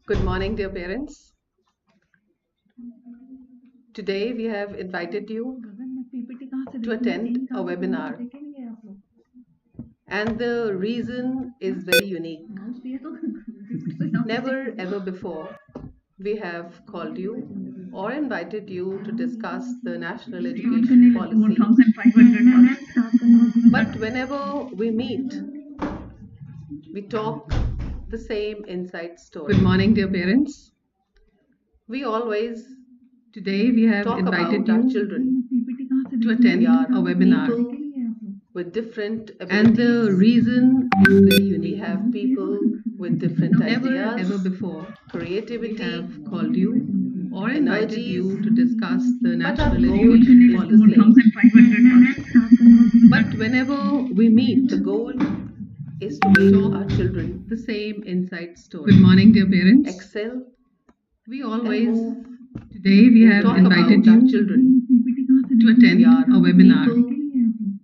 Good morning, dear parents. Today we have invited you to attend a webinar, and the reason is very unique. Never ever before we have called you or invited you to discuss the national education policy. But whenever we meet, we talk the same inside story. Good morning, dear parents. We always Today we have talk invited about our you children to attend a webinar, people with different and the abilities. reason is very We unique. have people with different Never ideas, ever before we creativity, have called you or invited energies, you to discuss the but our national goal education is the policy. same. But whenever we meet, The goal is to make talk our children the same inside story. Good morning, dear parents. excel We and always move. today we have Talk invited about our you children. to attend We are a webinar, people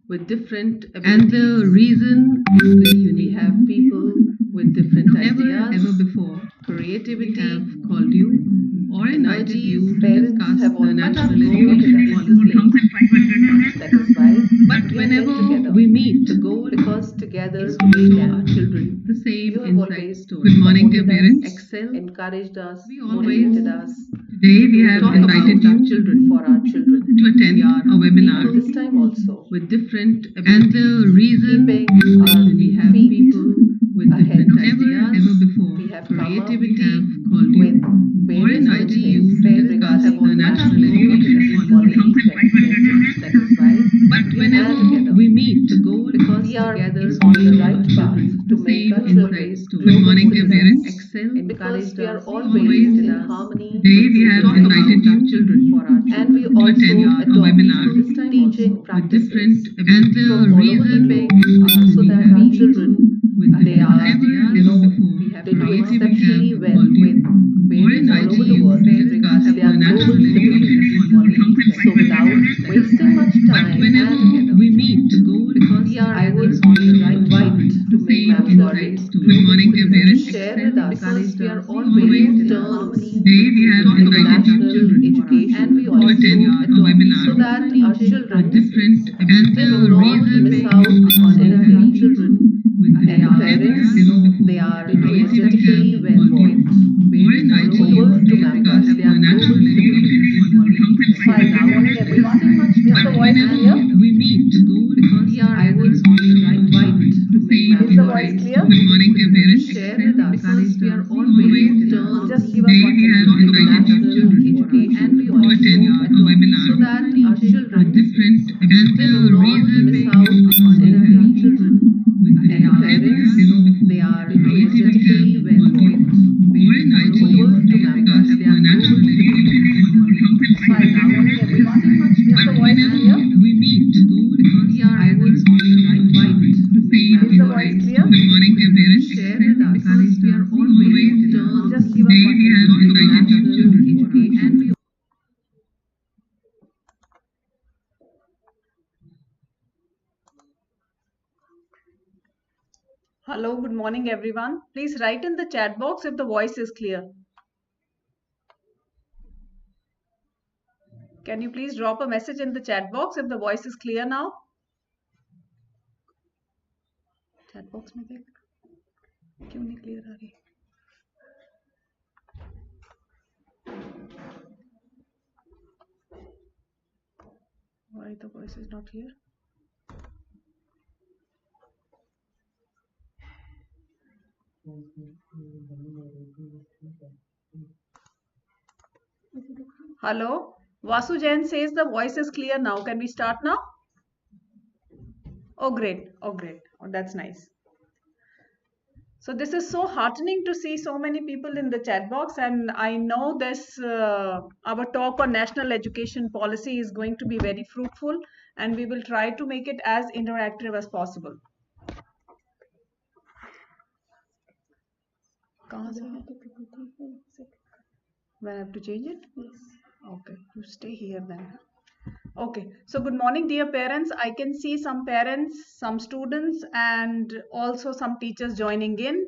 with different and the abilities. reason is very We unique. have people with different Never ideas, ever before we creativity, have called you or invited energies. you to Parents discuss have the all national goal education is the policy. same. That is why But we are here whenever together. we meet, The goal, because together is we to make talk our children. the same You have inside always story. Good morning, dear supported us, parents. excel, encouraged us, We motivated always us. today we to have talk invited about our you children for our children. to attend a webinar And this time also, with different and and the reason keeping our we have feet people with ahead. different ideas. Never before We have come up creativity have called with you or various invited you things. to Parents discuss have the all national national education policy policy. 2020. That is why But we are whenever together. we meet, the goal Because we are on the right path to make our children Good morning, dear global parents. citizens. Excel, And because we are always always in harmony today with we have children, invited talk about you our children for our children. And we to also attend a adopt webinar this time teaching with practices different and the from all over the reason globe, so we that have our people children with they different are, ideas. you know, Before they do creativity exceptionally have well called you with or parents all invited over the you world. to discuss They are the global national education citizens. policy. So without wasting much But time whenever and we meet, the goal because we I are would on the right invite path to to make same our children insights to good morning, dear parents. share with us Because we are always always in turns harmony. Today we have in the invited our national children education and we to also attend a adopt webinar so that our children different and they the will not reason miss out on we have anything. children with And different parents, ideas. they are Creativity energetically have well called you or all invited over you to to discuss discuss their the global national education policy. Fine. Now, wasting much But time whenever and we meet, the goal because I would on the right invite path to to make same Is the voice insights. clear? Good morning, dear parents. Share with us Because we are always always in turn harmony. just give us Today one we have second. invited our National children education and we to also attend a webinar so that our with children different and they the will not reason miss out on we have anything. children with And different parents, ideas. they are Creativity energetically have well called you or invited you over to to discuss discuss the their national global education policy. Fine. Now, wasting much But time whenever and we meet, the goal because I would on the right invite path to to make same Is the voice insights. clear? Good morning, dear parents. Share with us Because we are always in turn harmony. just give us Today one we have second. invited our National children education and we Hello, good morning everyone. Please write in the chat box if the voice is clear. Can you please drop a message in the chat box if the voice is clear now? Chat box में देख क्यों नहीं clear आ रही? Why the voice is not here? Hello, Vasu Jain says the voice is clear now. Can we start now? Oh great, oh great, oh that's nice. So this is so heartening to see so many people in the chat box, and I know this our talk on national education policy is going to be very fruitful, and we will try to make it as interactive as possible. When I have to change it? Yes. Okay, you stay here then. Okay, so good morning, dear parents. I can see some parents, some students, and also some teachers joining in.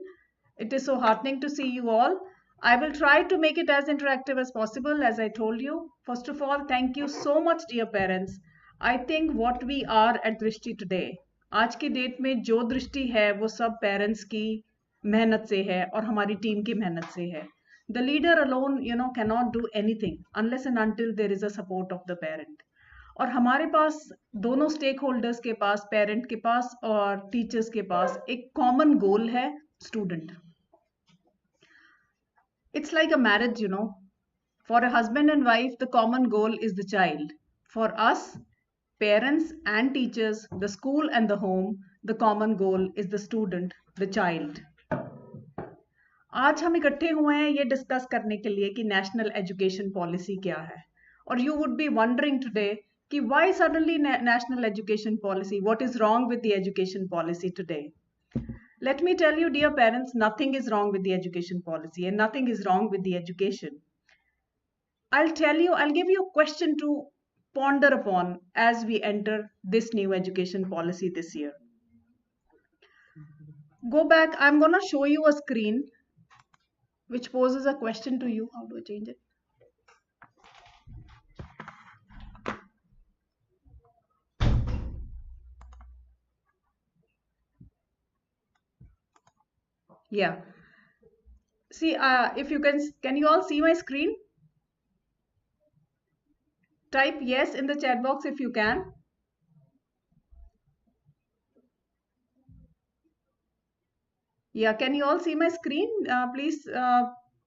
It is so heartening to see you all. I will try to make it as interactive as possible, as I told you. First of all, thank you so much, dear parents. I think what we are at Drishti today, आज की date में जो दृष्टि है वो सब parents की मेहनत से है और हमारी टीम की मेहनत से है. The leader alone, cannot do anything unless and until there is a support of the parent. और हमारे पास दोनों स्टेक होल्डर्स के पास, पेरेंट के पास और टीचर्स के पास एक कॉमन गोल है, student. It's like a marriage, For a husband and wife, the common goal is the child. For us, parents and teachers, the school and the home, the common goal is the student, the child. आज हम इकट्ठे हुए हैं ये discuss करने के लिए कि नेशनल एजुकेशन पॉलिसी क्या है. और you would be wondering today कि why suddenly national education policy, what is wrong with the education policy today. Let me tell you, dear parents, nothing is wrong with the education policy and nothing is wrong with the education. I'll give you a question to ponder upon as we enter this new education policy this year. Go back, I'm going to show you a screen which poses a question to you. How do I change it? Yeah. See, if you can you all see my screen? Type yes in the chat box if you can. Yeah, can you all see my screen? Please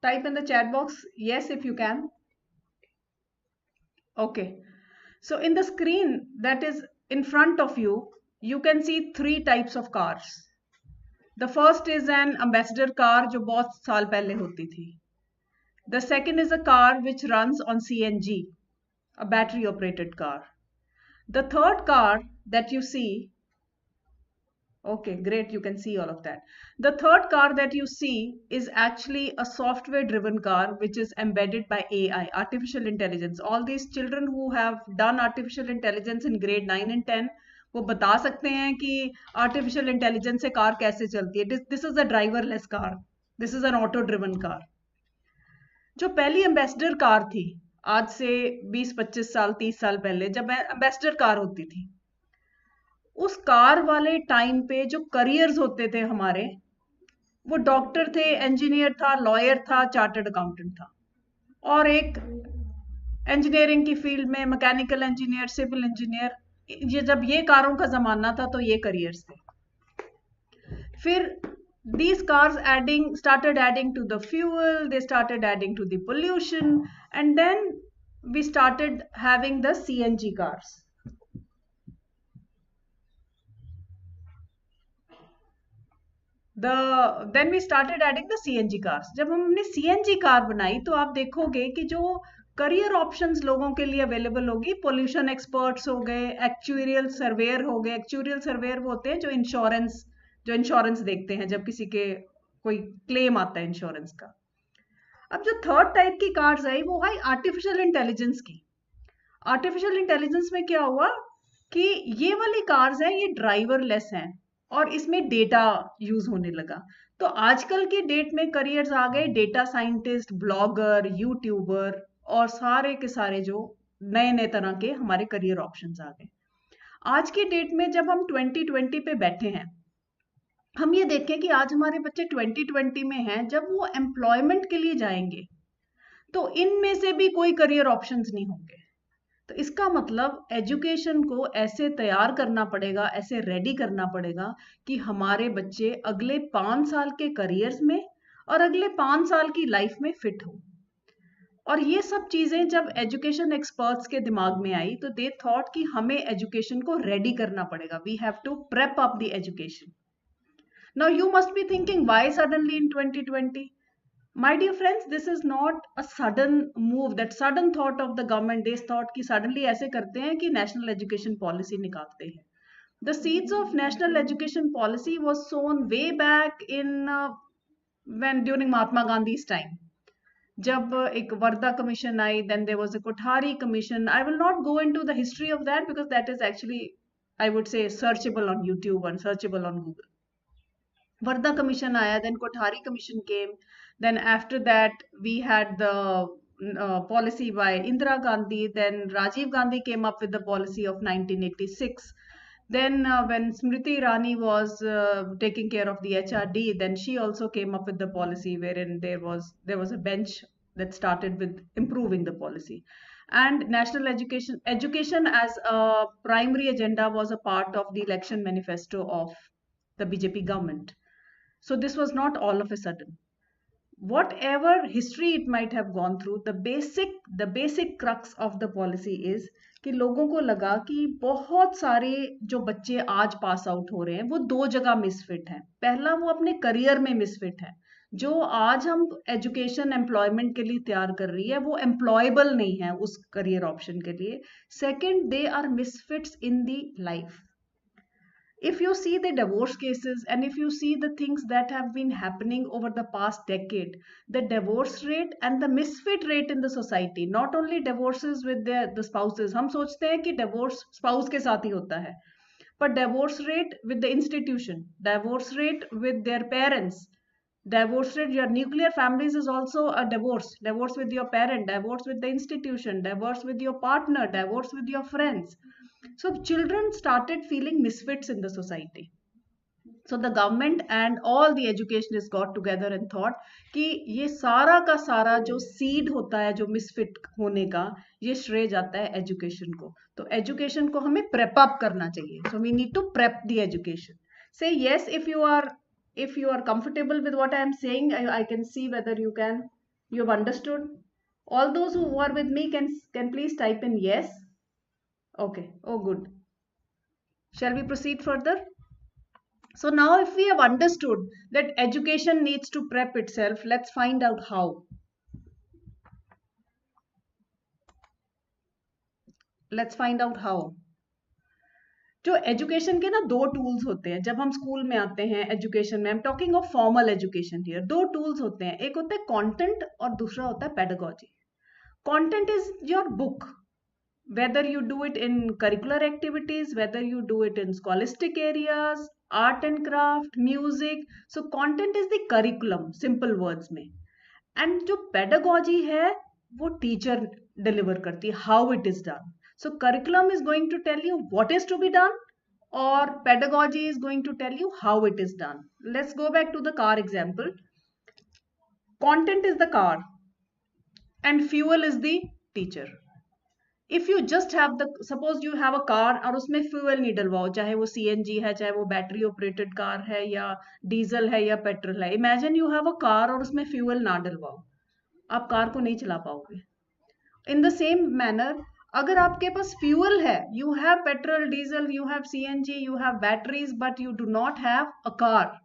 type in the chat box yes if you can. Okay. So in the screen that is in front of you, you can see 3 types of cars. The first is an ambassador car जो बहुत साल पहले होती थी. The second is a car which runs on CNG, a battery operated car. The third car that you see, okay, great, you can see all of that. The third car that you see is actually a software driven car which is embedded by AI, artificial intelligence. All these children who have done artificial intelligence in grade 9 and 10, वो बता सकते हैं कि artificial intelligence से car कैसे चलती है. This is a driverless car, this is an auto driven car. जो पहली एम्बेसडर कार थी आज से 20-25 साल 30 साल पहले, जब एम्बेसडर कार होती थी, उस कार वाले टाइम पे जो करियर्स होते थे हमारे, वो डॉक्टर थे, इंजीनियर था, लॉयर था, चार्टर्ड अकाउंटेंट था, और एक इंजीनियरिंग की फील्ड में मैकेनिकल इंजीनियर, सिविल इंजीनियर. ये जब ये कारों का जमाना था तो ये करियर्स थे. फिर these cars started adding to the fuel, they started adding to the pollution, and then we started having the CNG cars. Then we started adding the CNG cars. जब हमने CNG कार बनाई तो आप देखोगे कि जो करियर ऑप्शंस लोगों के लिए अवेलेबल होगी, पोल्यूशन एक्सपर्ट्स हो गए, एक्चुरियल सर्वेयर हो गए. एक्चुरियल सर्वेयर वो होते हैं जो इंश्योरेंस देखते हैं जब किसी के कोई क्लेम आता है इंश्योरेंस का. अब जो थर्ड टाइप की कार्स आई वो आई आर्टिफिशियल इंटेलिजेंस की. आर्टिफिशियल इंटेलिजेंस में क्या हुआ कि ये वाली कार्स हैं, ये ड्राइवरलेस हैं और इसमें डेटा यूज होने लगा. तो आजकल की डेट में करियर्स आ गए डेटा साइंटिस्ट, ब्लॉगर, यूट्यूबर और सारे के सारे जो नए नए तरह के हमारे करियर ऑप्शंस आ गए. आज की डेट में जब हम 2020 पे बैठे हैं, हम ये देखें कि आज हमारे बच्चे 2020 में हैं, जब वो एम्प्लॉयमेंट के लिए जाएंगे तो इनमें से भी कोई करियर ऑप्शंस नहीं होंगे. तो इसका मतलब एजुकेशन को ऐसे तैयार करना पड़ेगा, ऐसे रेडी करना पड़ेगा कि हमारे बच्चे अगले 5 साल के करियर्स में और अगले 5 साल की लाइफ में फिट हो. और ये सब चीजें जब एजुकेशन एक्सपर्ट्स के दिमाग में आई तो दे थॉट कि हमें एजुकेशन को रेडी करना पड़ेगा. We have to prep up the education. Now you must be thinking why suddenly in 2020? My dear friends, this is not a sudden move, that sudden thought of the government. They thought कि suddenly ऐसे करते हैं कि national education policy निकालते हैं. The seeds of national education policy was sown way back in during Mahatma Gandhi's time. जब एक Wardha commission I, then there was a Kothari commission. I will not go into the history of that because that is actually, I would say, searchable on YouTube and searchable on Google. Varda commission आया, then Kothari commission came, Then after that, we had the policy by Indira Gandhi. Then Rajiv Gandhi came up with the policy of 1986. Then when Smriti Irani was taking care of the HRD, then she also came up with the policy wherein there was a bench that started with improving the policy. And national education as a primary agenda was a part of the election manifesto of the BJP government. So this was not all of a sudden. Whatever history it might have gone through, the basic crux of the policy is कि लोगों को लगा कि बहुत सारे जो बच्चे आज पास आउट हो रहे हैं वो दो जगह मिसफिट हैं. पहला, वो अपने करियर में मिसफिट है. जो आज हम एजुकेशन एम्प्लॉयमेंट के लिए तैयार कर रही है वो एम्प्लॉयबल नहीं है उस करियर ऑप्शन के लिए. Second, they are misfits in the life. If you see the divorce cases and if you see the things that have been happening over the past decade, the divorce rate and the misfit rate in the society, not only divorces with the spouses, हम सोचते हैं कि divorce spouse के साथ ही होता है, but divorce rate with the institution, divorce rate with their parents, divorce rate, your nuclear families is also a divorce with your parent, divorce with the institution, divorce with your partner, divorce with your friends. So children started feeling misfits in the society. So the government and all the educationists got together and thought कि ये सारा का सारा जो seed होता है जो misfit होने का, ये श्रेय जाता है education को. तो education को हमें prep up करना चाहिए. So we need to prep the education. Say yes if you are comfortable with what I am saying. I can see whether you have understood. All those who are with me can please type in yes. Okay. Oh, good. Shall we proceed further? So now if we have understood that education needs to prep itself, let's find out how. Let's find out how. जो education के ना दो tools होते हैं जब हम school में आते हैं एजुकेशन में. I am talking of formal education here. दो टूल्स होते हैं, एक होता है कंटेंट और दूसरा होता है pedagogy. Content is your book. Whether you do it in curricular activities, whether you do it in scholastic areas, art and craft, music. So content is the curriculum, simple words में. And जो pedagogy है वो teacher deliver करती है, how it is done. So curriculum is going to tell you what is to be done, or pedagogy is going to tell you how it is done. Let's go back to the car example. Content is the car and fuel is the teacher. If you just have suppose you have a car और उसमें fuel नहीं डलवाओ, चाहे वो CNG है, चाहे वो battery operated car है या डीजल है या पेट्रोल है. Imagine you have a car और उसमें फ्यूल ना डलवाओ, आप कार को नहीं चला पाओगे. इन द सेम मैनर, अगर आपके पास फ्यूल है, you have petrol, diesel, you have CNG, you have batteries, but you do not have a car,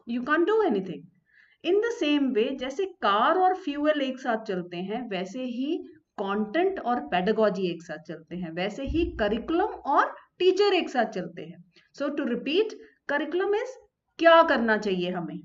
you can do anything. In the same way, जैसे car और fuel एक साथ चलते हैं, वैसे ही कंटेंट और पेडागोजी एक साथ चलते हैं, वैसे ही करिकुलम और टीचर एक साथ चलते हैं. सो टू रिपीट, करिकुलम इज क्या करना चाहिए हमें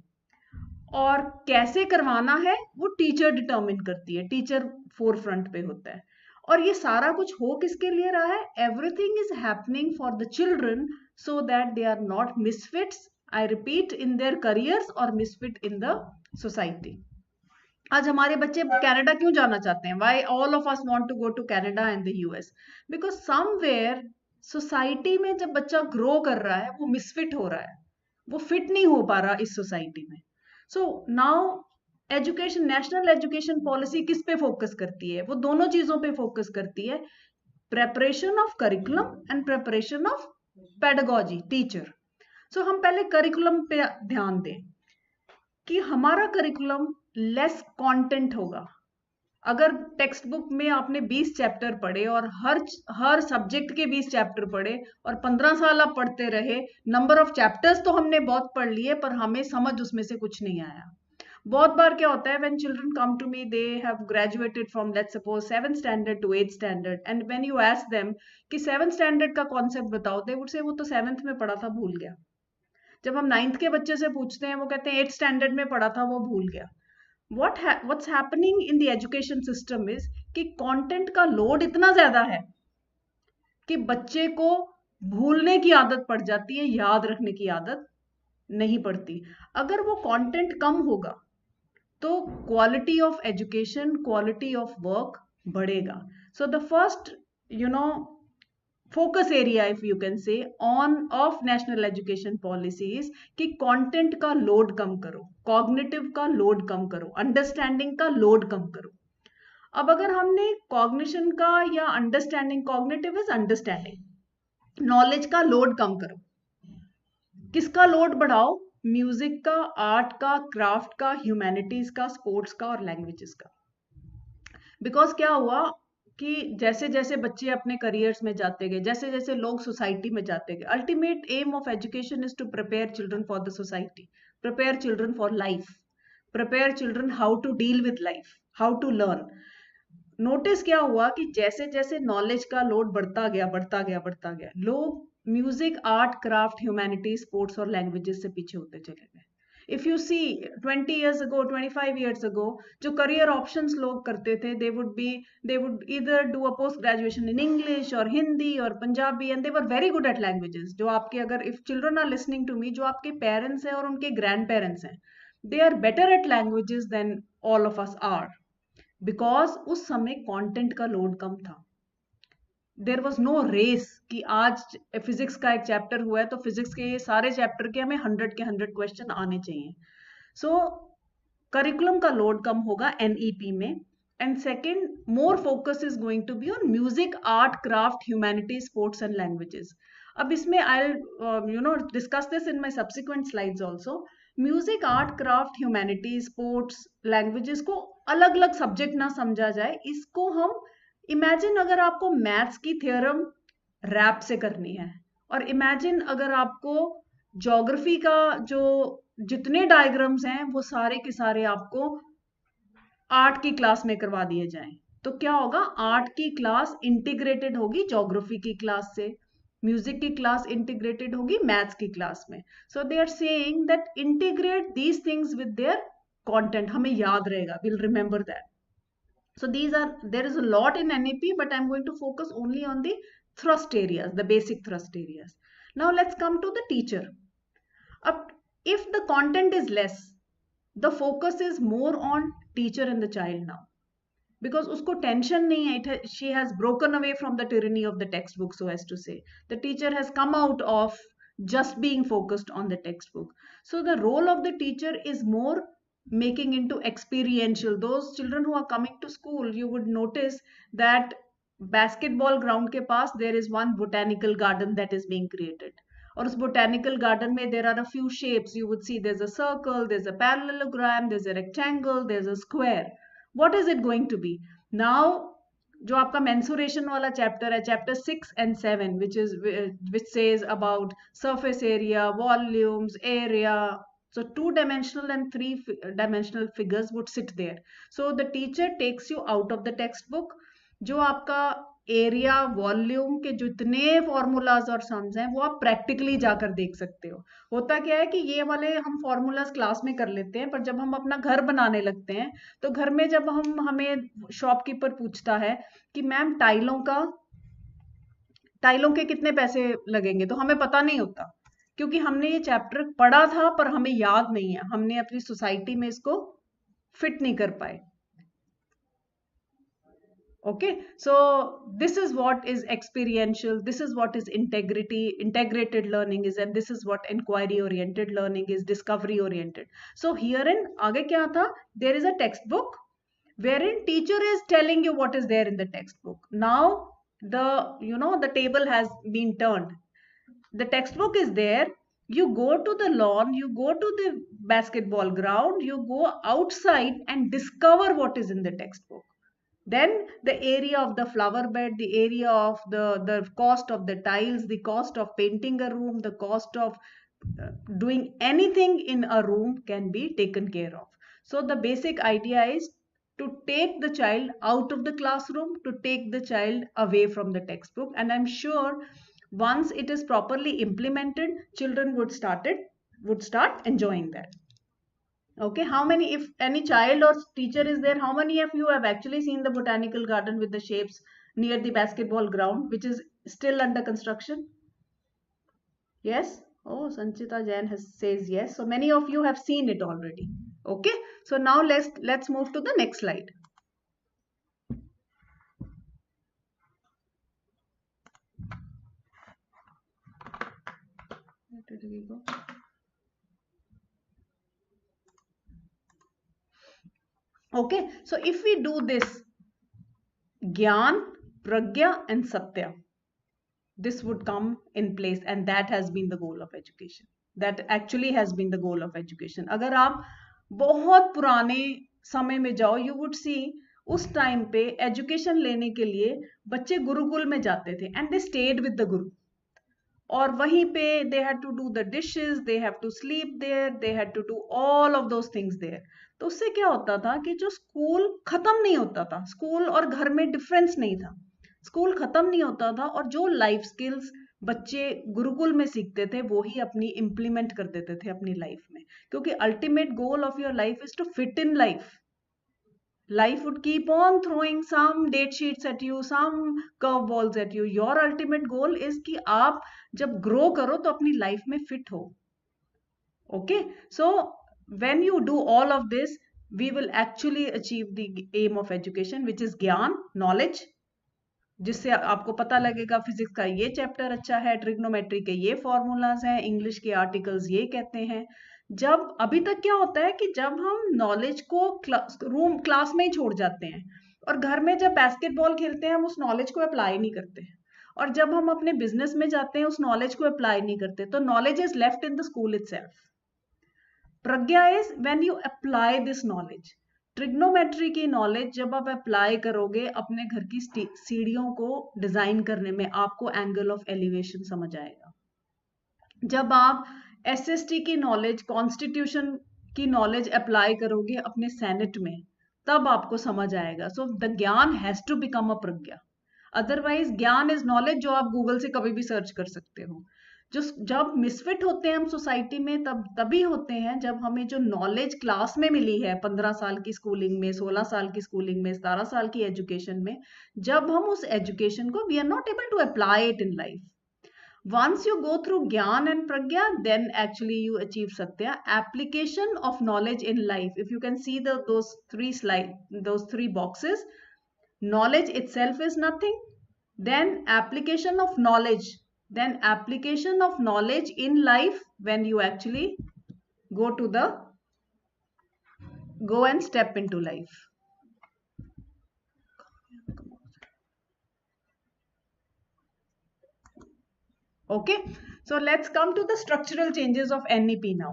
और कैसे करवाना है वो टीचर डिटर्मिन करती है, टीचर फोर फ्रंट पे होता है. और ये सारा कुछ हो किसके लिए रहा है? Everything is happening for the children so that they are not misfits, I repeat, in their careers और मिसफिट इन द सोसाइटी. आज हमारे बच्चे कनाडा क्यों जाना चाहते हैं? Why all of us want to go to Canada and the US? Because somewhere society में जब बच्चा ग्रो कर रहा है वो मिसफिट हो रहा है, वो फिट नहीं हो पा रहा इस सोसाइटी में. So now education, national education policy किस पे फोकस करती है? वो दोनों चीजों पे फोकस करती है, preparation of curriculum and preparation of pedagogy, teacher. So हम पहले करिकुलम पे ध्यान दें कि हमारा करिकुलम लेस कंटेंट होगा. अगर टेक्स्ट बुक में आपने 20 चैप्टर पढ़े और हर सब्जेक्ट के 20 चैप्टर पढ़े और 15 साल आप पढ़ते रहे, नंबर ऑफ चैप्टर्स तो हमने बहुत पढ़ लिए पर हमें समझ उसमें से कुछ नहीं आया. बहुत बार क्या होता है, when children come to me, they have graduated from let's suppose 7th standard to 8th standard, and when you ask them कि 7th स्टैंडर्ड का कॉन्सेप्ट बताओ, दे वुड से वो तो 7th में पढ़ा था, भूल गया. जब हम 9th के बच्चे से पूछते हैं, वो कहते हैं 8th स्टैंडर्ड में पढ़ा था, वो भूल गया. What's happening in the education system is कि कंटेंट का लोड इतना ज्यादा है कि बच्चे को भूलने की आदत पड़ जाती है, याद रखने की आदत नहीं पड़ती. अगर वो कंटेंट कम होगा तो quality of education, quality of work बढ़ेगा. So the first focus area if you can say on of national education policies कि कंटेंट का लोड कम करो, कॉग्निटिव का लोड कम करो, अंडरस्टैंडिंग का लोड कम करो. अब अगर हमने कॉग्निशन का या understanding, cognitive is understanding, knowledge का लोड कम करो. किसका लोड बढ़ाओ? म्यूजिक का, आर्ट का, क्राफ्ट का, ह्यूमैनिटीज का, स्पोर्ट्स का और लैंग्वेजेस का. बिकॉज क्या हुआ कि जैसे जैसे बच्चे अपने करियर्स में जाते गए, जैसे जैसे लोग सोसाइटी में जाते गए, ultimate aim of education is to prepare children for the society, prepare children for life, prepare children how to deal with life, how to learn. Notice क्या हुआ कि जैसे जैसे नॉलेज का लोड बढ़ता गया, लोग music, art, craft, humanity, sports और लैंग्वेजेस से पीछे होते चले गए. If you see 20 years ago, 25 years ago, जो career options लोग करते थे, they would either do a post graduation in English or Hindi or Punjabi, and they were very good at languages. जो आपके, अगर if children are listening to me, जो आपके parents हैं और उनके grandparents हैं, they are better at languages than all of us are, because उस समय content का load कम था. देर वॉज नो रेस कि आज फिजिक्स का एक चैप्टर हुआ है तो फिजिक्स के ये सारे चैप्टर के हमें 100 के 100 क्वेश्चन आने चाहिए. सो करिकुलम का लोड कम होगा एनईपी में. And second, more focus is going to be on music, art, craft, humanity, sports and languages. अब इसमें I discuss this in my subsequent slides also. Music, art, craft, humanity, sports, languages को अलग अलग subject ना समझा जाए. इसको हम इमेजिन अगर आपको मैथ्स की थ्योरम रैप से करनी है, और इमेजिन अगर आपको ज्योग्राफी का जो जितने डायग्राम्स हैं वो सारे के सारे आपको आर्ट की क्लास में करवा दिए जाएं, तो क्या होगा? आर्ट की क्लास इंटीग्रेटेड होगी ज्योग्राफी की क्लास से, म्यूजिक की क्लास इंटीग्रेटेड होगी मैथ्स की क्लास में. So they are saying that integrate these things with their content. हमें याद रहेगा, will remember that. So there is a lot in NEP, but I'm going to focus only on the thrust areas, the basic thrust areas. Now let's come to the teacher. If the content is less, the focus is more on teacher and the child now. Because usko tension nahi hai, she has broken away from the tyranny of the textbook, so as to say. The teacher has come out of just being focused on the textbook. So the role of the teacher is more making into experiential. Those children who are coming to school, you would notice that basketball ground के पास there is one botanical garden that is being created. और उस botanical garden में there are a few shapes. You would see there's a circle, there's a parallelogram, there's a rectangle, there's a square. What is it going to be? Now जो आपका mensuration वाला chapter है, chapter 6 and 7, which says about surface area, volumes, area. So 2-dimensional and 3-dimensional figures would sit there. So the teacher takes you out of the textbook. जो आपका area, volume के जितने formulas और sums हैं वो आप practically जाकर देख सकते हो. होता क्या है कि ये वाले हम फॉर्मूलाज क्लास में कर लेते हैं, पर जब हम अपना घर बनाने लगते हैं तो घर में जब हमें शॉपकीपर पूछता है कि मैम टाइलों के कितने पैसे लगेंगे, तो हमें पता नहीं होता, क्योंकि हमने ये चैप्टर पढ़ा था पर हमें याद नहीं है, हमने अपनी सोसाइटी में इसको फिट नहीं कर पाए. Okay, so this is what is experiential, this is what is integrated learning is, and this is what inquiry oriented learning is, discovery oriented. So herein आगे क्या था? There is a textbook wherein teacher is telling you what is there in the textbook. Now the table has been turned. The textbook is there. You go to the lawn, you go to the basketball ground, you go outside and discover what is in the textbook. Then the area of the flower bed, the area of the cost of the tiles, the cost of painting a room, the cost of doing anything in a room can be taken care of. So the basic idea is to take the child out of the classroom, to take the child away from the textbook. And I'm sure once it is properly implemented, children would start enjoying that. Okay, how many, if any child or teacher is there, how many of you have actually seen the botanical garden with the shapes near the basketball ground, which is still under construction? Yes? Oh, Sanchita Jain says yes. So many of you have seen it already. Okay, so now let's move to the next slide. Where did we go? Okay, so if we do this Gyan, Pragya and Satya, this would come in place, and that has been the goal of education. That actually has been the goal of education. अगर आप बहुत पुराने समय में जाओ, you would see उस time पे education लेने के लिए बच्चे गुरुकुल में जाते थे, and they stayed with the guru. और वहीं पे they had to do the dishes, they have to sleep there, they had to do all of those things there. तो उससे क्या होता था कि जो स्कूल खत्म नहीं होता था, स्कूल और घर में डिफरेंस नहीं था, स्कूल खत्म नहीं होता था, और जो लाइफ स्किल्स बच्चे गुरुकुल में सीखते थे वो ही अपनी इम्प्लीमेंट कर देते थे अपनी लाइफ में, क्योंकि ultimate goal of your life is to fit in life. Life would keep on throwing some date sheets at you, some curveballs at you. Your ultimate goal is कि आप जब grow करो तो अपनी life में fit हो. Okay, so when you do all of this, we will actually achieve the aim of education, which is ज्ञान, knowledge, जिससे आपको पता लगेगा फिजिक्स का ये चैप्टर अच्छा है, ट्रिग्नोमेट्री के ये फॉर्मूलाज हैं, इंग्लिश के आर्टिकल्स ये कहते हैं. जब अभी तक क्या होता है कि जब हम नॉलेज को क्लास में ही छोड़ जाते हैं, और घर में जब बास्केटबॉल खेलते हैं हम उस नॉलेज को अप्लाई नहीं करते, और जब हम अपने बिजनेस में जाते हैं उस नॉलेज को अप्लाई नहीं करते, तो knowledge is left in the school itself. Pragya is when you apply this knowledge. Trigonometry की नॉलेज जब आप अप्लाई करोगे अपने घर की सीढ़ियों को डिजाइन करने में, आपको एंगल ऑफ एलिवेशन समझ आएगा. जब आप एसएसटी की नॉलेज, कॉन्स्टिट्यूशन की नॉलेज अप्लाई करोगे अपने सेनेट में, तब आपको समझ आएगा. So the gyan has to become a pragya. Otherwise gyan is knowledge जो आप गूगल से कभी भी सर्च कर सकते हो. जब मिसफिट होते हैं हम सोसाइटी में, तभी होते हैं जब हमें जो नॉलेज क्लास में मिली है 15 साल की स्कूलिंग में, 16 साल की स्कूलिंग में, 17 साल की एजुकेशन में, जब हम उस एजुकेशन को we are not able to apply it in life. Once you go through Gyan and Pragya, then actually you achieve Satya. Application of knowledge in life. If you can see those three boxes, knowledge itself is nothing. Then application of knowledge. Then application of knowledge in life when you actually go and step into life. Okay, so let's come to the structural changes of NEP now.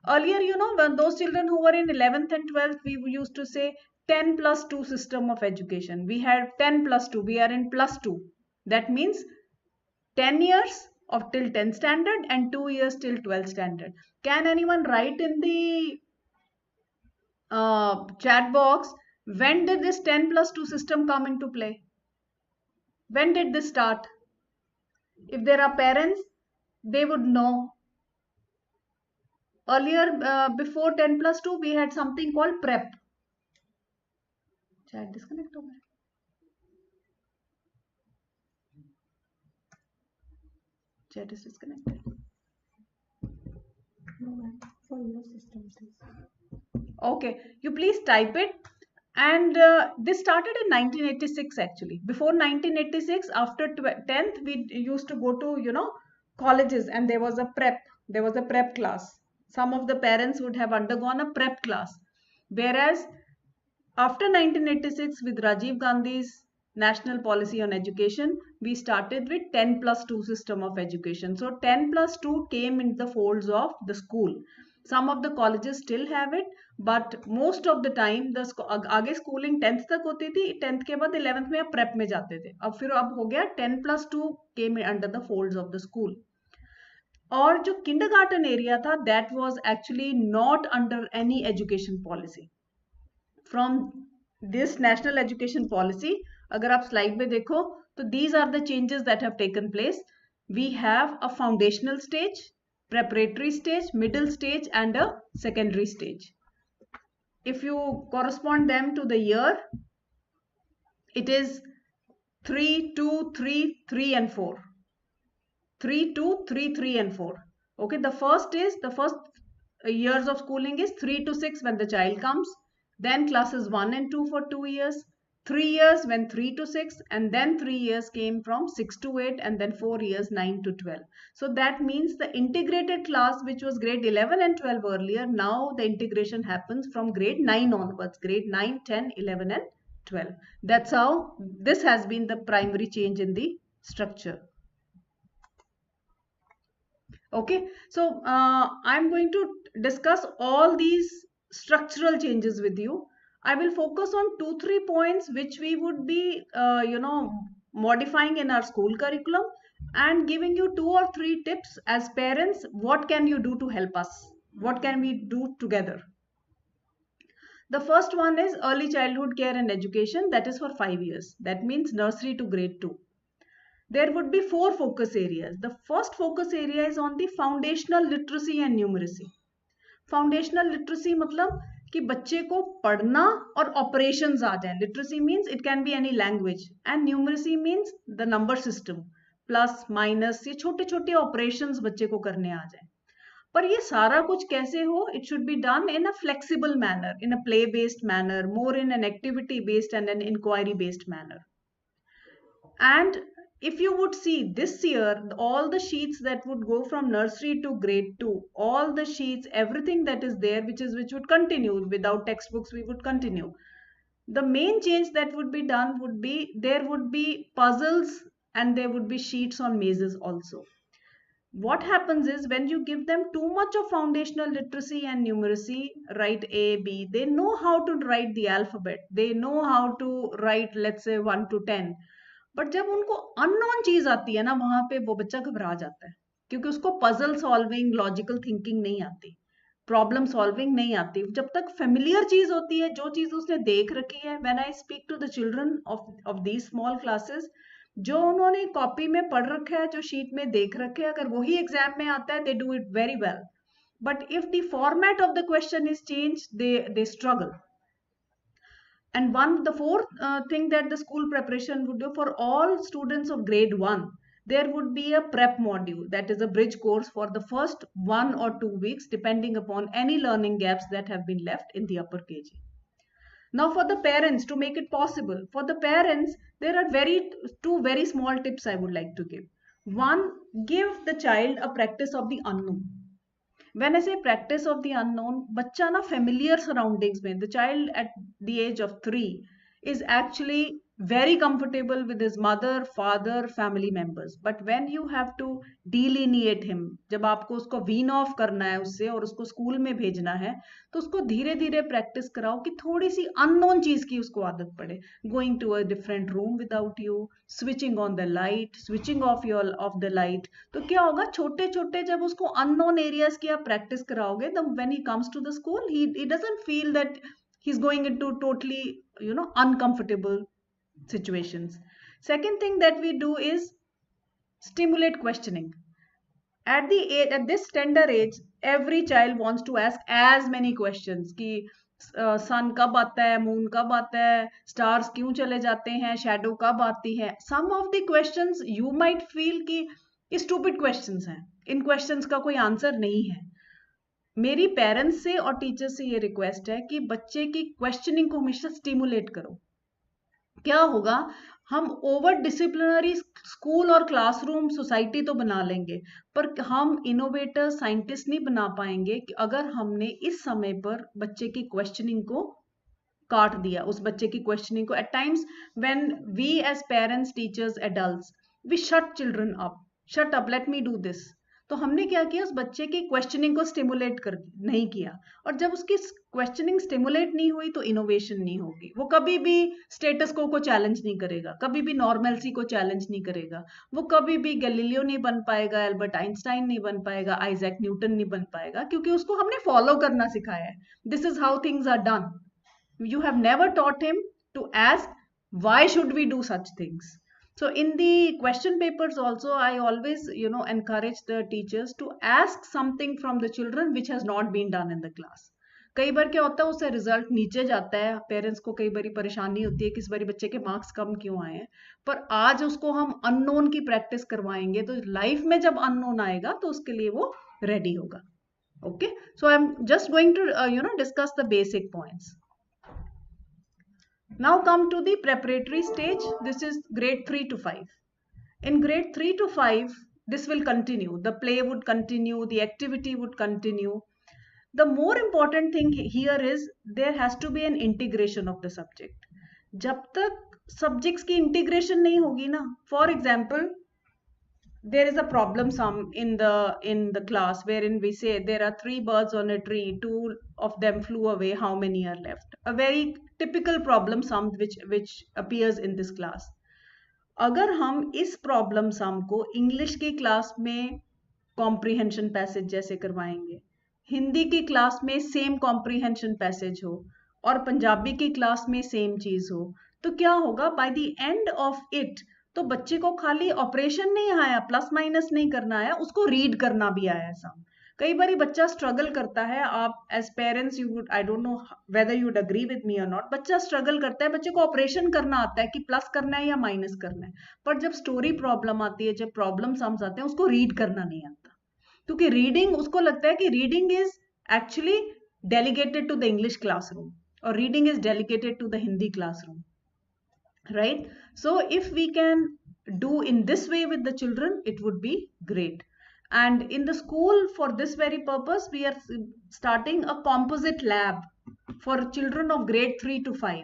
Earlier, when those children who were in 11th and 12th, we used to say 10 plus 2 system of education. We had 10 plus 2, we are in plus 2. That means 10 years of till 10th standard and 2 years till 12th standard. Can anyone write in the chat box, when did this 10 plus 2 system come into play? When did this start? If there are parents, they would know. Earlier, before 10 plus 2, we had something called prep. Chat disconnect over. Chat is disconnected. No, ma'am. For your system, please. Okay, you please type it. And this started in 1986 actually. Before 1986, after 10th, we used to go to, colleges, and there was a prep class. Some of the parents would have undergone a prep class. Whereas after 1986, with Rajiv Gandhi's National Policy on Education, we started with 10 plus 2 system of education. So 10 plus 2 came in the folds of the school. Some of the colleges still have it, but most of the time आगे schooling 10th तक होती थी, 10th के बाद 11th में आप prep में जाते थे. अब हो गया 10 plus 2 came under the folds of the school. और जो kindergarten area था, that was actually not under any education policy. From this national education policy, अगर आप slide में देखो, तो these are the changes that have taken place. We have a foundational stage, preparatory stage, middle stage, and a secondary stage. If you correspond them to the year, it is 3, 2, 3, 3 and 4. 3, 2, 3, 3 and 4. Okay, the first years of schooling is 3 to 6 when the child comes, then classes 1 and 2 for 2 years, 3 years when 3 to 6, and then 3 years came from 6 to 8, and then 4 years 9 to 12. So that means the integrated class, which was grade 11 and 12 earlier, now the integration happens from grade 9 onwards, grade 9, 10, 11 and 12. That's how this has been the primary change in the structure. Okay, so I'm going to discuss all these structural changes with you. I will focus on 2-3 points which we would be, modifying in our school curriculum, and giving you 2 or 3 tips as parents. What can you do to help us? What can we do together? The first one is early childhood care and education. That is for 5 years. That means nursery to grade 2. There would be 4 focus areas. The first focus area is on the foundational literacy and numeracy. Foundational literacy मतलब कि बच्चे को पढ़ना और operations आ जाए. Literacy means it can be any language, and numeracy means the number system, plus, minus, ये छोटे छोटे operations बच्चे को करने आ जाए. पर ये सारा कुछ कैसे हो? It should be done in a flexible manner, in a play-based manner, more in an activity-based and an inquiry-based manner. And if you would see this year, all the sheets that would go from nursery to grade 2, all the sheets, everything that is there, which would continue without textbooks, we would continue. The main change that would be done would be, there would be puzzles and there would be sheets on mazes also. What happens is, when you give them too much of foundational literacy and numeracy, write A, B, they know how to write the alphabet. They know how to write, let's say, 1 to 10. But जब उनको unknown चीज आती है ना, वहां पे वो बच्चा घबरा जाता है, क्योंकि उसको पजल सॉल्विंग, लॉजिकल थिंकिंग नहीं आती, प्रॉब्लम सॉल्विंग नहीं आती. जब तक फेमिलियर चीज होती है, जो चीज उसने देख रखी है, when I speak to the children of these small classes, जो उन्होंने कॉपी में पढ़ रखा है, जो शीट में देख रखे है, अगर वही एग्जाम में आता है, they do it very well. But if the format of the question is change, they struggle. And the fourth thing that the school preparation would do for all students of grade 1, there would be a prep module, that is a bridge course for the first 1 or 2 weeks, depending upon any learning gaps that have been left in the upper KG. Now for the parents, to make it possible, for the parents, there are two very small tips I would like to give. One, give the child a practice of the unknown. When I say practice of the unknown, बच्चा ना familiar surroundings में, the child at the age of 3 is actually very comfortable with his mother, father, family members. But when you have to delineate him, जब आपको उसको wean off करना है उससे और उसको स्कूल में भेजना है, तो उसको धीरे धीरे प्रैक्टिस कराओ कि थोड़ी सी अननोन चीज की उसको आदत पड़े. Going to a different room without you, switching on the light, switching off the light. तो क्या होगा, छोटे छोटे जब उसको unknown areas की आप प्रैक्टिस कराओगे, then when he comes to the school, he doesn't feel that he's going into totally, uncomfortable situations. Second thing that we do is stimulate questioning. At this tender age, every child wants to ask as many questions कि sun कब आता है, moon कब आता है, stars क्यों चले जाते हैं, shadow कब आती है. Some of the questions you might feel कि stupid questions हैं, इन questions का कोई answer नहीं है. मेरी पेरेंट्स से और टीचर्स से ये रिक्वेस्ट है कि बच्चे की क्वेश्चनिंग को हमेशा स्टिमुलेट करो. क्या होगा, हम ओवर डिसिप्लिनरी स्कूल और क्लासरूम सोसाइटी तो बना लेंगे, पर हम इनोवेटर साइंटिस्ट नहीं बना पाएंगे कि अगर हमने इस समय पर बच्चे की क्वेश्चनिंग को काट दिया, उस बच्चे की क्वेश्चनिंग को. At times when we as parents, teachers, adults, we shut children up, shut up, let me do this. तो हमने क्या किया, उस बच्चे की क्वेश्चनिंग को स्टिमुलेट नहीं किया, और जब उसकी क्वेश्चनिंग स्टिमुलेट नहीं हुई तो इनोवेशन नहीं होगी. वो कभी भी स्टेटस को चैलेंज नहीं करेगा, कभी भी नॉर्मलसी को चैलेंज नहीं करेगा, वो कभी भी गैलीलियो नहीं बन पाएगा, एल्बर्ट आइंस्टाइन नहीं बन पाएगा, आइजैक न्यूटन नहीं बन पाएगा, क्योंकि उसको हमने फॉलो करना सिखाया है. This is how things are done. You have never taught him to ask why should we do such things. So in the question papers also, I always, encourage the teachers to ask something from the children which has not been done in the class. कई बार क्या होता है, उससे result नीचे जाता है, parents को कई बार परेशानी होती है कि इस बार बच्चे के मार्क्स कम क्यों आए हैं. पर आज उसको हम अननोन की प्रैक्टिस करवाएंगे, तो लाइफ में जब अननोन आएगा तो उसके लिए वो रेडी होगा. Okay, so I'm just going to discuss the basic points. Now come to the preparatory stage. This is grade 3 to 5. In grade 3 to 5, this will continue. The play would continue, the activity would continue. The more important thing here is there has to be an integration of the subject. जब तक subjects की integration नहीं होगी ना, for example, there is a problem sum in the class wherein we say there are 3 birds on a tree, 2 of them flew away, how many are left? A very typical problem sum which appears in this class. अगर हम इस problem some को English की class में comprehension passage जैसे करवाएंगे, हिंदी की class में सेम कॉम्प्रिहेंशन पैसेज हो और पंजाबी की क्लास में सेम चीज हो, तो क्या होगा? By the end of it तो बच्चे को खाली ऑपरेशन नहीं आया, प्लस माइनस नहीं करना आया, उसको रीड करना भी आया सम. कई बार बच्चा स्ट्रगल करता है, आप as parents you would, I don't know whether you would agree with me or not, बच्चा स्ट्रगल करता है, बच्चे को ऑपरेशन करना आता है कि प्लस करना है या माइनस करना है, पर जब स्टोरी प्रॉब्लम आती है, जब प्रॉब्लम सम्स आते हैं, उसको रीड करना नहीं आता, क्योंकि रीडिंग उसको लगता है कि reading is actually delegated to the English classroom और reading is delegated to the Hindi classroom, right? So if we can do in this way with the children, it would be great. And in the school, for this very purpose, we are starting a composite lab for children of grade 3 to 5.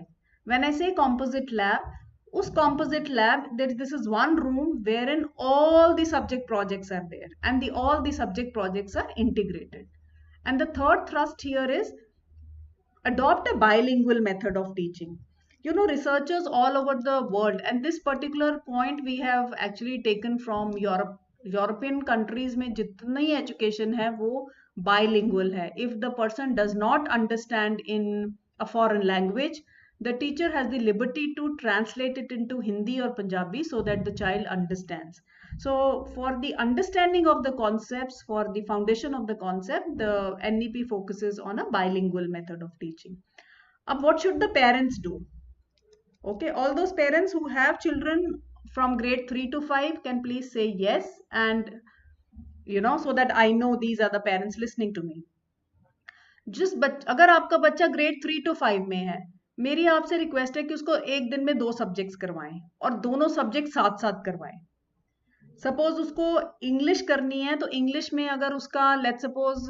When I say composite lab, us composite lab, this is one room wherein all the subject projects are there and all the subject projects are integrated. And the third thrust here is adopt a bilingual method of teaching. You know, researchers all over the world, and this particular point we have actually taken from European countries में जितनी education है वो bilingual है. If the person does not understand in a foreign language, the teacher has the liberty to translate it into Hindi or Punjabi so that the child understands. So for the understanding of the concepts, for the foundation of the concept, the NEP focuses on a bilingual method of teaching. Now what should the parents do? Okay, all those parents who have children from grade 3 to 5 can please say yes, and so that I know these are the parents listening to me. अगर आपका बच्चा grade 3 to 5 में है, मेरी आपसे request है कि उसको एक दिन में 2 सब्जेक्ट्स करवाएं और दोनों सब्जेक्ट साथ साथ करवाएं. सपोज उसको इंग्लिश करनी है तो इंग्लिश में अगर उसका let's suppose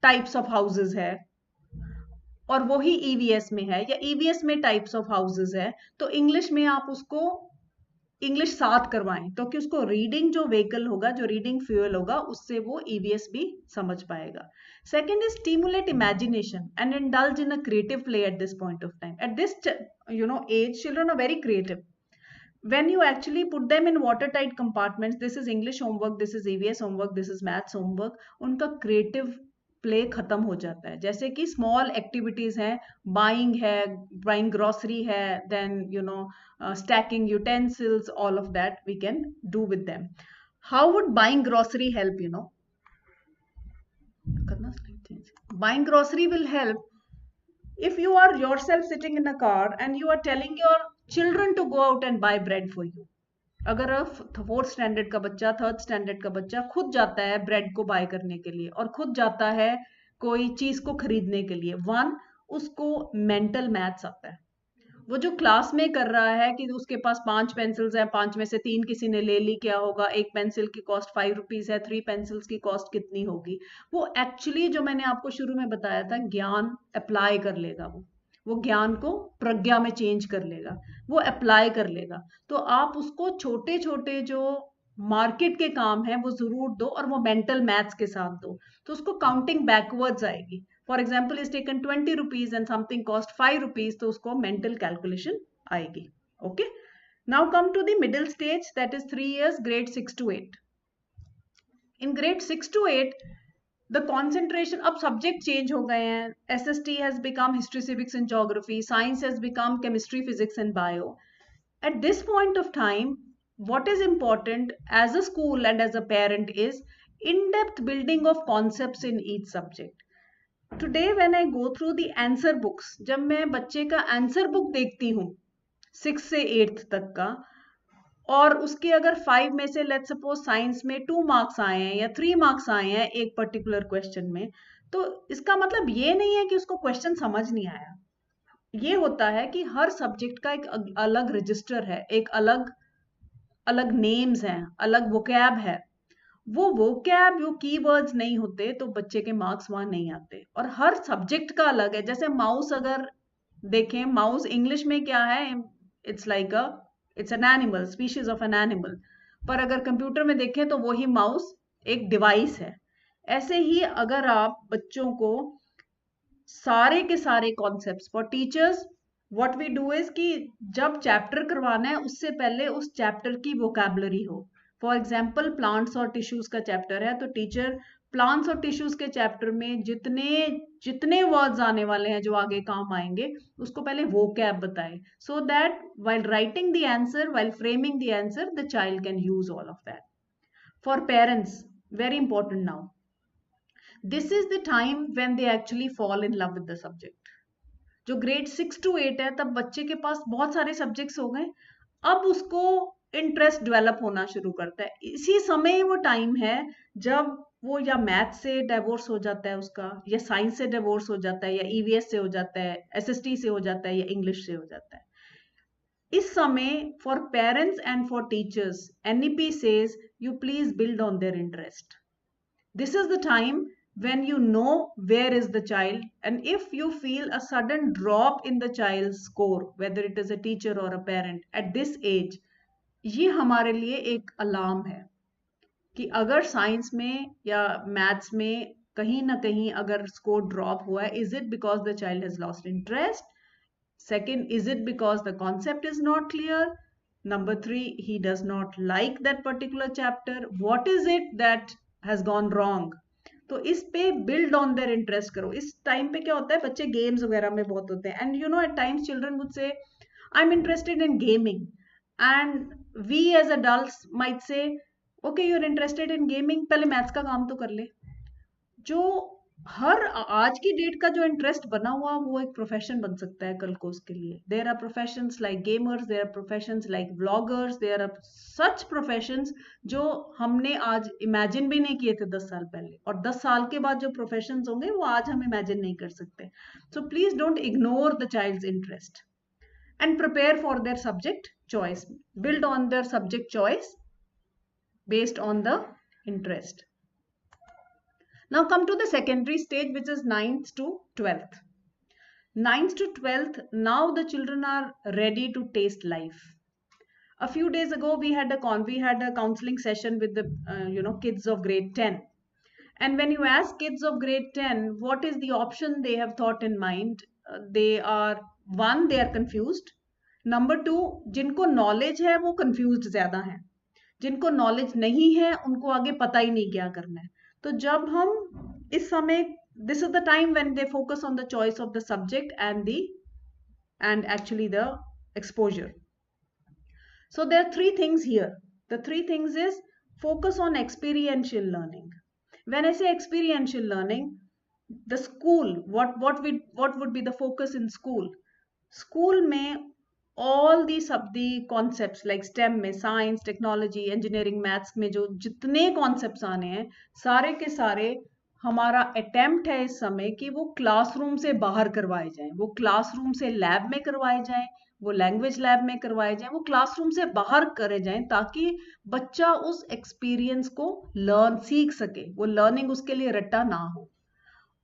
types of houses है और वो ही ईवीएस में है या ईवीएस में टाइप्स ऑफ हाउसेस है, तो इंग्लिश में आप उसको इंग्लिश साथ करवाएं तो कि उसको रीडिंग जो व्हीकल होगा, जो रीडिंग फ्यूल होगा, उससे वो ईवीएस भी समझ पाएगा. Second is stimulate imagination and indulge in a creative play at this point of time. At this age, children are very creative. When you actually put them in watertight compartments, this is English homework, this is EVS homework, this is maths homework, उनका creative play खत्म हो जाता है. जैसे कि small activities हैं, buying grocery है, then stacking utensils, all of that we can do with them. How would buying grocery help? Buying grocery will help if you are yourself sitting in a car and you are telling your children to go out and buy bread for you. अगर 4th standard का बच्चा, 3rd standard का बच्चा खुद जाता है bread को bye करने के लिए और खुद जाता है कोई चीज को खरीदने के लिए, उसको मेंटल मैथ्स आता है. वो जो क्लास में कर रहा है कि उसके पास 5 पेंसिल्स हैं, 5 में से 3 किसी ने ले ली, क्या होगा? 1 पेंसिल की कॉस्ट 5 रुपीज है, 3 पेंसिल्स की कॉस्ट कितनी होगी? वो एक्चुअली जो मैंने आपको शुरू में बताया था, ज्ञान अप्लाई कर लेगा. वो ज्ञान को प्रज्ञा में चेंज कर लेगा, वो अप्लाई कर लेगा. तो आप उसको छोटे छोटे जो मार्केट के काम है वो जरूर दो और वो मेंटल मैथ्स के साथ दो, तो उसको काउंटिंग बैकवर्ड्स आएगी. For example is taken 20 rupees and something cost 5 rupees, तो उसको मेंटल कैलकुलेशन आएगी. Okay, now come to the middle stage, that is 3 years, grade 6 to 8. इन grade 6 to 8 the concentration, अब सब्जेक्ट चेंज हो गए हैं. SST has become history, civics and geography. Science has become chemistry, physics and bio. At this point of time, what is important as a school and as a parent is in-depth building of concepts in each subject. Today when I go through the answer books, जब मैं बच्चे का answer book देखती हूँ 6 से 8th तक का, और उसके अगर 5 में से लेट्स सपोज साइंस में 2 मार्क्स आए हैं या 3 मार्क्स आए हैं एक पर्टिकुलर क्वेश्चन में, तो इसका मतलब ये नहीं है कि उसको क्वेश्चन समझ नहीं आया। ये होता है कि हर सब्जेक्ट का एक अलग रजिस्टर है, एक अलग अलग नेम्स हैं, अलग वोकैब है। वो वोकैब, वो कीवर्ड्स नहीं होते तो बच्चे के मार्क्स वहां नहीं आते। और हर सब्जेक्ट का अलग है। जैसे माउस अगर देखें, माउस इंग्लिश में क्या है, it's like it's an animal, species of an animal. पर अगर कंप्यूटर में देखें तो वही माउस एक डिवाइस है। ऐसे ही अगर आप बच्चों को सारे के सारे concepts for teachers, what we do is कि जब चैप्टर करवाना है उससे पहले उस चैप्टर की वोकैबुलरी हो। फॉर एग्जाम्पल प्लांट्स और टिश्यूज का चैप्टर है, तो टीचर प्लांट्स और टिश्यूज के चैप्टर में जितने जितने वर्ड्स आने वाले हैं जो आगे काम आएंगे, उसको पहले वोकैब बताए, so that while writing the answer, while framing the answer, the child can use all of that. For parents, very important now, this is the time when they actually fall in love with the subject. जो grade 6 to 8 है, तब बच्चे के पास बहुत सारे subjects हो गए, अब उसको इंटरेस्ट डेवलप होना शुरू करता है। इसी समय वो टाइम है जब वो या मैथ से डिवोर्स हो जाता है उसका, या साइंस से डिवोर्स हो जाता है, या ईवीएस से हो जाता है, एसएसटी से हो जाता है, या इंग्लिश से हो जाता है। इस समय for parents and for teachers, NEP says you please build on their interest. This is the time when you know where is the child, and if you feel a sudden drop in the child's score, whether it is a teacher or a parent at this age, ये हमारे लिए एक alarm है कि अगर science में या maths में कहीं ना कहीं अगर स्कोर ड्रॉप हुआ है, is it because the child has lost interest? Second, is it because the concept is not clear? Number 3, he does not like that particular chapter. What is it that has gone wrong? तो इस पे build on their interest करो। इस time पे क्या होता है, बच्चे गेम्स वगैरह में बहुत होते हैं, and you know at times children would say I'm interested in gaming, and we as adults might say okay you're interested in gaming, पहले मैथ्स का काम तो कर ले। जो हर आज की डेट का जो इंटरेस्ट बना हुआ वो एक प्रोफेशन बन सकता है कल को उसके लिए। There are professions like gamers, there are professions like vloggers, there are such professions जो हमने आज इमेजिन भी नहीं किए थे 10 साल पहले, और 10 साल के बाद जो प्रोफेशंस होंगे वो आज हम इमेजिन नहीं कर सकते। So please don't ignore the child's interest and prepare for their subject choice. Build on their subject choice based on the interest. Now come to the secondary stage, which is 9th to 12th. 9th to 12th, now the children are ready to taste life. A few days ago we had a counseling session with the kids of grade 10. And when you ask kids of grade 10 what is the option they have thought in mind, they are, one, they are confused. Number 2, जिनको knowledge है वो confused ज़्यादा हैं, जिनको knowledge नहीं है उनको आगे पता ही नहीं क्या करना है। तो जब हम इस समय, this is the time when they focus on the choice of the subject and actually the exposure. So there are 3 things here. The 3 things is focus on experiential learning. When I say experiential learning, the school, what would be the focus in school? School में all the concepts like STEM में, science, technology, engineering, maths में जो जितने concepts आने हैं, सारे के सारे हमारा attempt है इस समय कि वो क्लासरूम से बाहर करवाए जाएं, वो क्लासरूम से लैब में करवाए जाएं, वो लैंग्वेज लैब में करवाए जाएं, वो क्लासरूम से बाहर करे जाएं, ताकि बच्चा उस एक्सपीरियंस को सीख सके, वो लर्निंग उसके लिए रट्टा ना हो।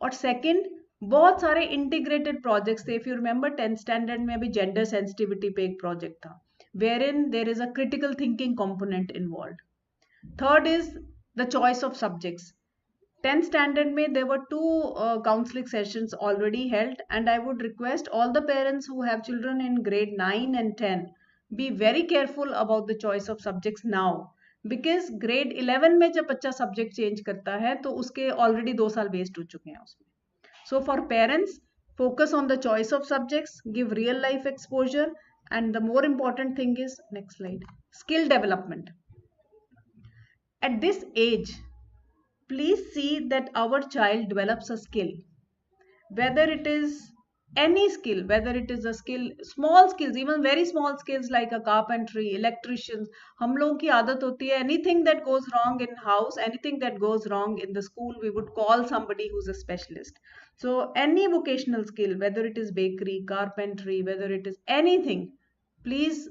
और सेकंड, बहुत सारे इंटीग्रेटेड प्रोजेक्ट्स थे। If you remember 10th standard में अभी जेंडर सेंसिटिविटी पे एक प्रोजेक्ट था, wherein there is a critical thinking component involved. Third is the choice of subjects. 10th standard में there were 2 counseling sessions already held, and I would request all the parents who have children in grade 9 and 10 be very careful about the choice of subjects now, because grade 11 में जब बच्चा subject change करता है तो उसके already 2 साल waste हो चुके हैं उसमें। So for parents, focus on the choice of subjects, give real life exposure, and the more important thing is, next slide, skill development. At this age, please see that our child develops a skill, whether it is any skill, whether it is a skill, small skills, even very small skills like a carpentry, electricians. हम लोगों की आदत होती है, anything that goes wrong in house, anything that goes wrong in the school, we would call somebody who's a specialist. So any vocational skill, whether it is bakery, carpentry, whether it is anything, please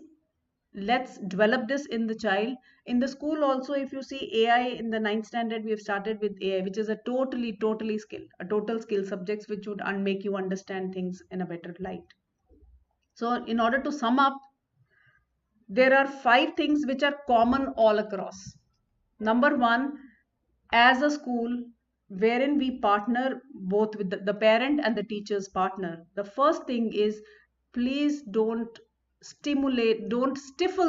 let's develop this in the child. In the school also, if you see AI, in the 9th standard we have started with AI, which is a totally skill, a total skill subjects, which would make you understand things in a better light. So in order to sum up, there are 5 things which are common all across. Number 1, as a school wherein we partner both with the parent and the teachers partner, the first thing is, please don't stifle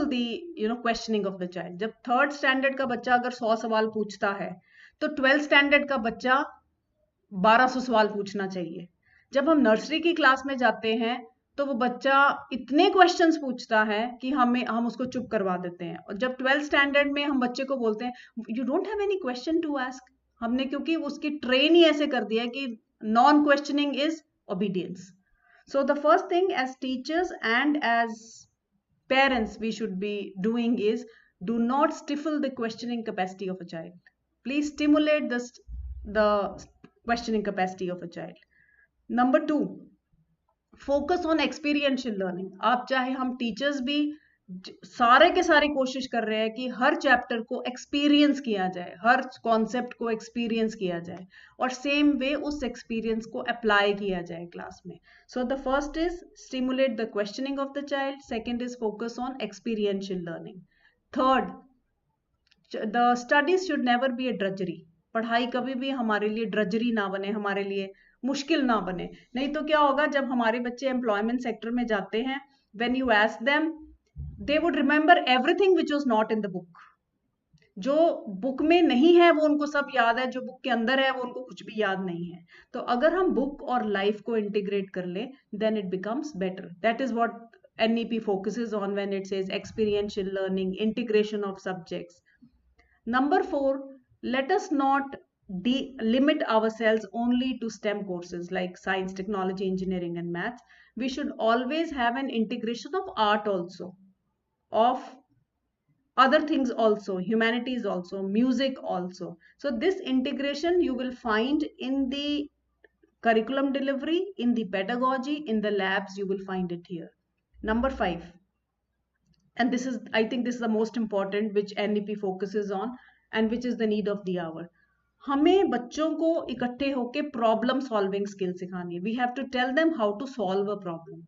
the questioning of the child. जब 3rd standard का बच्चा अगर 100 सवाल पूछता है, तो 12th standard का बच्चा 1200 सवाल पूछना चाहिए. जब हम नर्सरी की क्लास में जाते हैं, तो वो बच्चा इतने क्वेश्चंस पूछता है कि हम उसको चुप करवा देते हैं. और जब 12th स्टैंडर्ड में हम बच्चे को बोलते हैं you don't have any question to ask, हमने क्योंकि उसकी ट्रेन ही ऐसे कर दिया है कि non questioning is obedience. So the first thing as teachers and as parents we should be doing is, do not stifle the questioning capacity of a child. Please stimulate the questioning capacity of a child. Number 2, focus on experiential learning. आप चाहे हम teachers भी सारे के सारे कोशिश कर रहे हैं कि हर चैप्टर को एक्सपीरियंस किया जाए, हर कॉन्सेप्ट को एक्सपीरियंस किया जाए, और सेम वे उस एक्सपीरियंस को अप्लाई किया जाए क्लास में. सो the first is stimulate the questioning of the child, second is focus on experiential learning, third the studies should never be A drudgery. पढ़ाई कभी भी हमारे लिए ड्रजरी ना बने, हमारे लिए मुश्किल ना बने. नहीं तो क्या होगा, जब हमारे बच्चे एम्प्लॉयमेंट सेक्टर में जाते हैं, when you ask them, they would remember everything which was not in the book. जो बुक में नहीं है वो उनको सब याद है, जो बुक के अंदर है वो उनको कुछ भी याद नहीं है. तो अगर हम बुक और लाइफ को इंटीग्रेट कर ले, then it becomes better. That is what NEP focuses on when it says experiential learning, integration of subjects. Number 4, let us not limit ourselves only to STEM courses like science, technology, engineering and maths. We should always have an integration of art also, of other things also, humanities also, music also. So this integration you will find in the curriculum delivery, in the pedagogy, in the labs, you will find it here. Number 5, and this is, I think this is the most important, which NEP focuses on and which is the need of the hour. हमें बच्चों को इकट्ठे होके problem solving skill सिखानी है. We have to tell them how to solve a problem.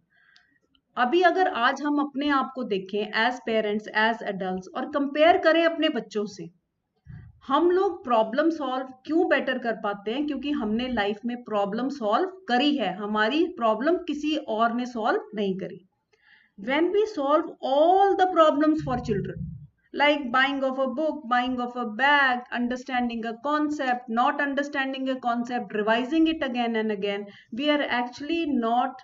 अभी अगर आज हम अपने आप को देखें एज पेरेंट्स, एज एडल्ट्स, और कंपेयर करें अपने बच्चों से, हम लोग प्रॉब्लम सॉल्व क्यों बेटर कर पाते हैं? क्योंकि हमने लाइफ में प्रॉब्लम सॉल्व करी है, हमारी प्रॉब्लम किसी और ने सॉल्व नहीं करी. When we solve all the problems for children, like buying of a book, buying of a bag, understanding a concept, not understanding a concept, revising it again and again, we are actually not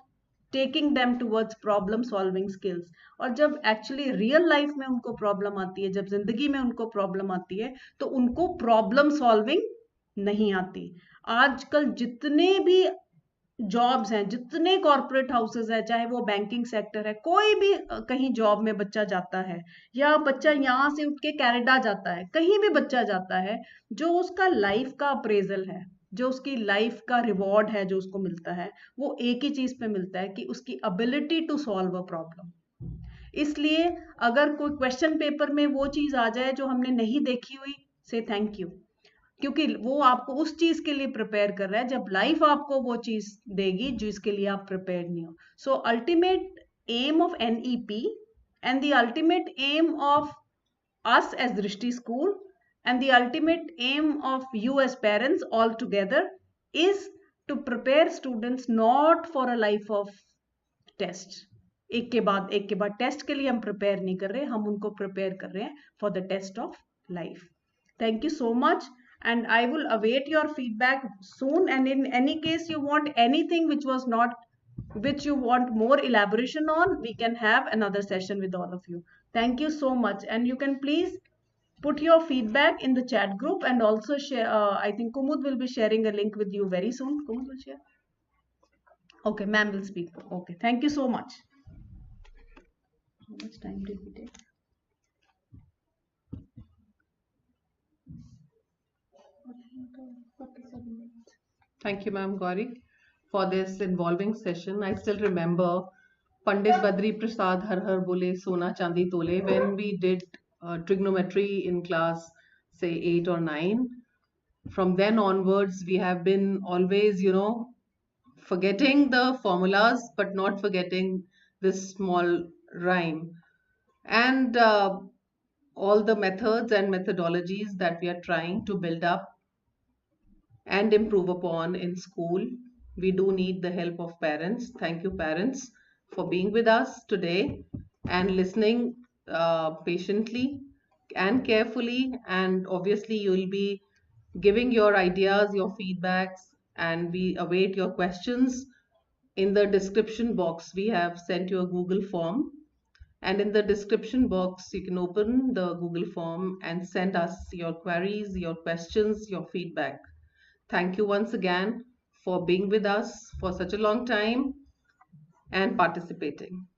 taking them towards problem solving skills. और जब actually real life में उनको problem आती है, जब जिंदगी में उनको problem आती है, तो उनको problem solving नहीं आती. आजकल जितने भी जॉब्स हैं, जितने कॉर्पोरेट हाउसेस है, चाहे वो बैंकिंग सेक्टर है, कोई भी कहीं जॉब में बच्चा जाता है, या बच्चा यहाँ से उठ के कनाडा जाता है, कहीं भी बच्चा जाता है, जो उसका लाइफ का अप्रेजल है, जो उसकी लाइफ का रिवॉर्ड है, जो उसको मिलता है, वो एक ही चीज पे मिलता है कि उसकी ability to solve a problem. इसलिए अगर कोई क्वेश्चन पेपर में वो चीज आ जाए जो हमने नहीं देखी हुई, से थैंक यू, क्योंकि वो आपको उस चीज के लिए प्रिपेयर कर रहा है, जब लाइफ आपको वो चीज देगी जिसके लिए आप प्रिपेयर नहीं हो. सो ultimate aim of NEP and the ultimate aim of us as Drishti School and the ultimate aim of you as parents all together is to prepare students not for a life of test. एक के बाद test के लिए हम prepare नहीं कर रहे, हम उनको प्रिपेयर कर रहे हैं for the test of life. Thank you so much, and I will await your feedback soon. And in any case you want anything which you want more elaboration on, we can have another session with all of you. Thank you so much, and you can please put your feedback in the chat group, and also share. I think Kumud will be sharing a link with you very soon. Kumud will share. Okay, ma'am will speak. Okay, thank you so much. How much time did we take? 47 minutes. Thank you, Ma'am Gauri, for this involving session. I still remember Pandit Badri Prasad Har Har Bole Sona Chandi Tole when we did trigonometry in class, say 8 or 9. From then onwards, we have been always, forgetting the formulas, but not forgetting this small rhyme. And all the methods and methodologies that we are trying to build up and improve upon in school. We do need the help of parents. Thank you, parents, for being with us today and listening patiently and carefully. And obviously, you'll be giving your ideas, your feedbacks, and we await your questions. In the description box, we have sent you a Google form. And in the description box, you can open the Google form and send us your queries, your questions, your feedback. Thank you once again for being with us for such a long time and participating.